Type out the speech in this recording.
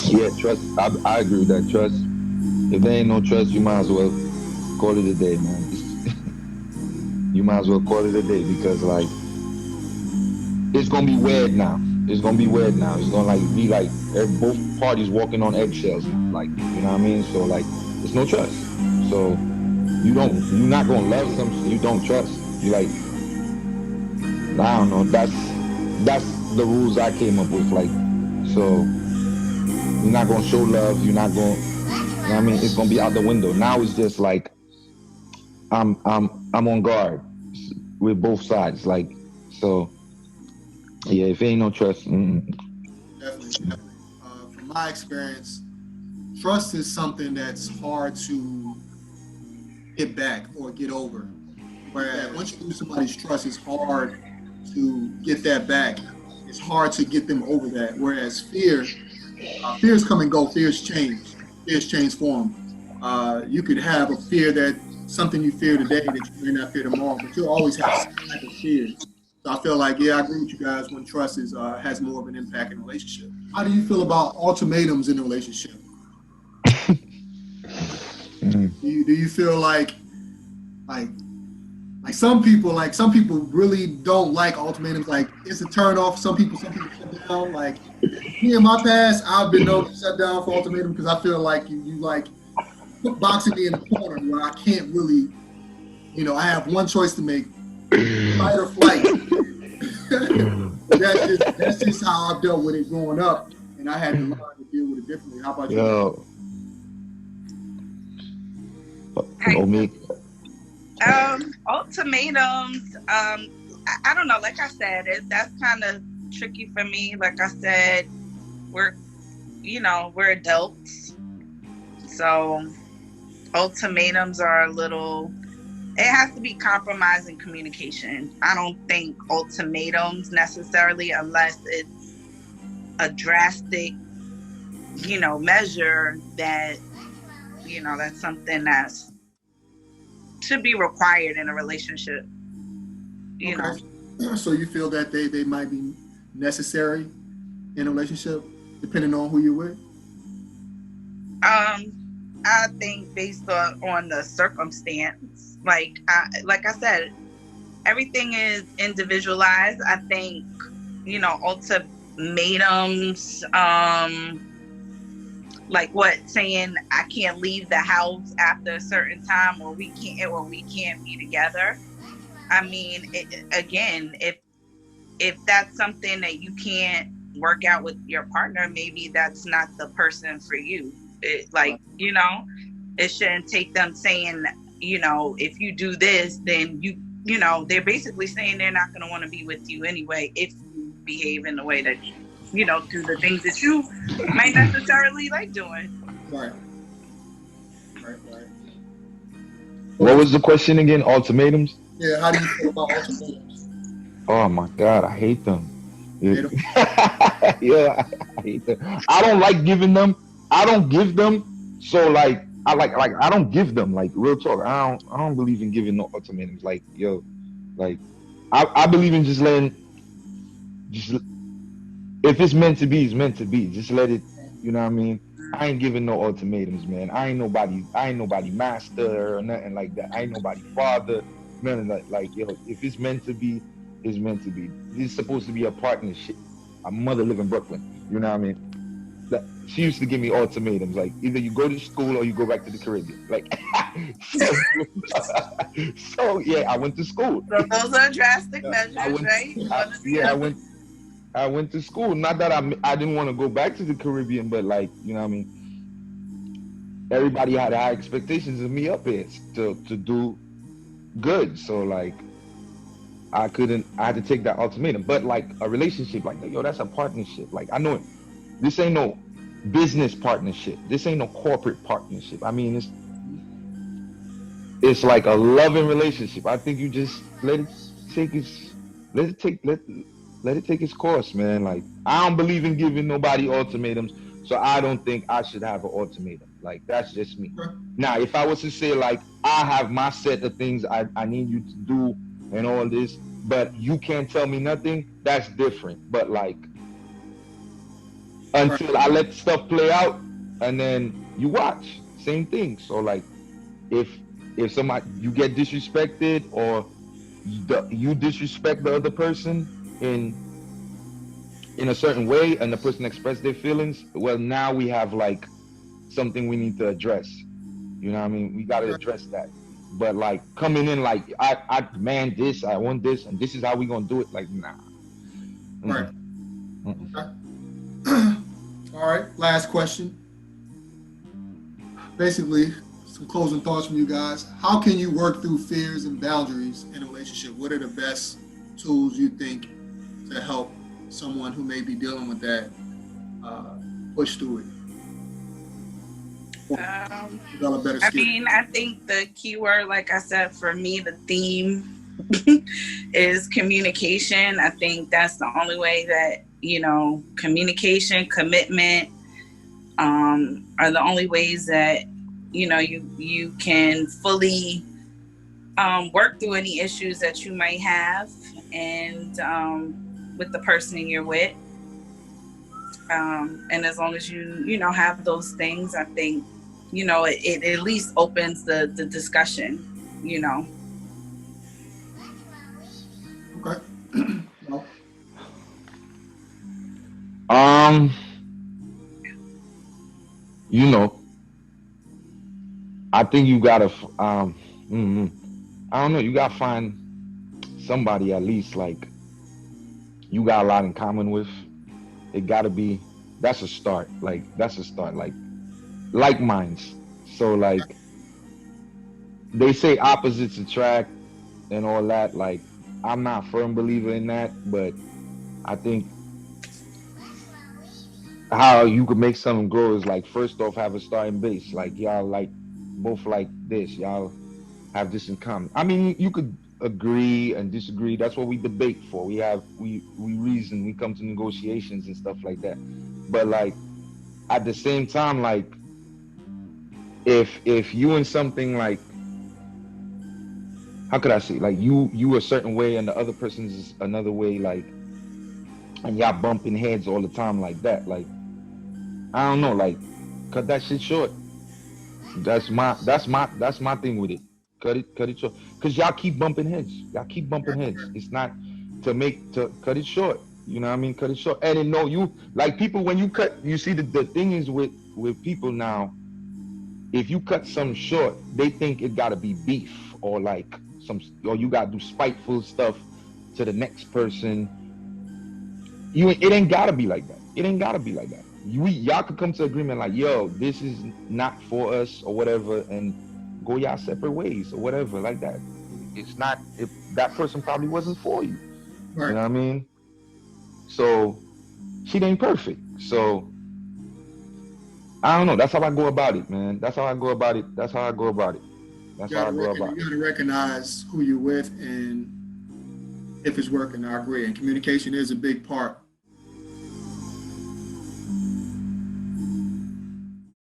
Yeah, trust. I agree with that. Trust. If there ain't no trust, you might as well call it a day, man. You might as well call it a day because like it's gonna be weird now. It's gonna be weird now. It's gonna like be like both parties walking on eggshells. Like you know what I mean. So like it's no trust. So you're not gonna love some you don't trust. You like I don't know. That's the rules I came up with. Like so you're not gonna show love. You're not gonna. You know what I mean? It's gonna be out the window. Now it's just like I'm on guard with both sides. Like so, yeah. If ain't no trust, Definitely, definitely. From my experience, trust is something that's hard to get back or get over. Whereas once you lose somebody's trust, it's hard to get that back. It's hard to get them over that. Whereas fears come and go. Fears change form. You could have a fear that something you fear today that you may not fear tomorrow, but you'll always have some type of fears. So I feel like, yeah, I agree with you guys when trust is has more of an impact in a relationship. How do you feel about ultimatums in a relationship? mm, Do you feel like some people really don't like ultimatums. Like it's a turn off. Some people shut down. Like me in my past, I've been known to shut down for ultimatum because I feel like you like put boxing me in the corner where I can't really, I have one choice to make, fight or flight. But that's just how I've dealt with it growing up, and I had to learn to deal with it differently. How about you guys? yo, How you Omi, feel? Ultimatums. I don't know. Like I said, that's kind of tricky for me. Like I said, we're we're adults, so ultimatums are a little. It has to be compromise and communication. I don't think ultimatums necessarily, unless it's a drastic, measure that that's something that's should be required in a relationship. You know. Okay, so you feel that they might be necessary in a relationship, depending on who you're with. Um, I think based on the circumstance, like I said, everything is individualized. I think ultimatums, like what saying I can't leave the house after a certain time, or we can't be together. I mean, again, if that's something that you can't work out with your partner, maybe that's not the person for you. Right. It shouldn't take them saying, if you do this, then they're basically saying they're not going to want to be with you anyway if you behave in the way that, do the things that you might necessarily like doing. Right. Right. Right. What what would was the question again? Ultimatums? Yeah, how do you feel about ultimatums? Oh my God, I hate them. Hate them? Yeah, I hate them. I don't like giving them. I don't give them. So like, like I don't give them. Like real talk. I don't believe in giving no ultimatums. Like yo, like I believe in just letting just if it's meant to be, it's meant to be. Just let it. You know what I mean? I ain't giving no ultimatums, man. I ain't nobody master or nothing like that. I ain't nobody father. None of that. Like yo, if it's meant to be, it's meant to be. This is supposed to be a partnership. My mother live in Brooklyn. You know what I mean? She used to give me ultimatums like either you go to school or you go back to the Caribbean. Like so, so yeah, I went to school. So those are drastic I measures, went right? One or the yeah, other. I went to school. Not that I didn't want to go back to the Caribbean, but like, you know what I mean? Everybody had high expectations of me up here to do good. So like I had to take that ultimatum. But like a relationship like that, yo, that's a partnership. Like I know this ain't no business partnership. This ain't no corporate partnership. I mean, it's like a loving relationship. I think you just take its let it take let let it take its course, man. Like I don't believe in giving nobody ultimatums, so I don't think I should have an ultimatum. Like that's just me. Okay. Now, if I was to say like I have my set of things I need you to do and all this, but you can't tell me nothing, that's different. But like until I let stuff play out, and then you watch. Same thing. So like, if somebody you get disrespected or you disrespect the other person in a certain way, and the person express their feelings, well, now we have like something we need to address. You know what I mean? We got to address that. But like coming in like I demand this, I want this, and this is how we gonna do it. Like nah. Right. Mm-mm. Okay. All right. Last question. Basically, some closing thoughts from you guys. How can you work through fears and boundaries in a relationship? What are the best tools you think to help someone who may be dealing with that push through it? Develop better I skills. mean, I think the key word, like I said, for me, the theme is communication. I think that's the only way that, communication, commitment, are the only ways that, you can fully work through any issues that you might have and with the person you're with. And as long as you have those things, I think, it at least opens the discussion, Okay. Well, I think you gotta I don't know, you gotta find somebody at least like you got a lot in common with. It gotta be that's a start. Like minds. So like they say opposites attract and all that. Like I'm not a firm believer in that, but I think how you could make something grow is like first off have a starting base. Like y'all like both like this. Y'all have this in common. I mean, you could agree and disagree. That's what we debate for. We reason. We come to negotiations and stuff like that. But like at the same time, like if you in something like how could I say like you a certain way and the other person's is another way, like and y'all bumping heads all the time like that, like I don't know, like cut that shit short. That's my thing with it. Cut it short. Cause y'all keep bumping heads. Y'all keep bumping heads. It's not to cut it short. You know what I mean? Cut it short. And then no, you like people when you cut. You see the thing is with people now. If you cut something short, they think it gotta be beef or like or you gotta do spiteful stuff to the next person. It ain't gotta be like that. It ain't gotta be like that. Y'all could come to agreement like, yo, this is not for us or whatever, and go y'all separate ways or whatever like that. It's not if that person probably wasn't for you. right. You know what I mean? So shit ain't perfect. So I don't know. That's how I go about it, man. That's how I go about it. That's how I go about it. That's how I go about it. You got to recognize who you're with and if it's working. I agree. And communication is a big part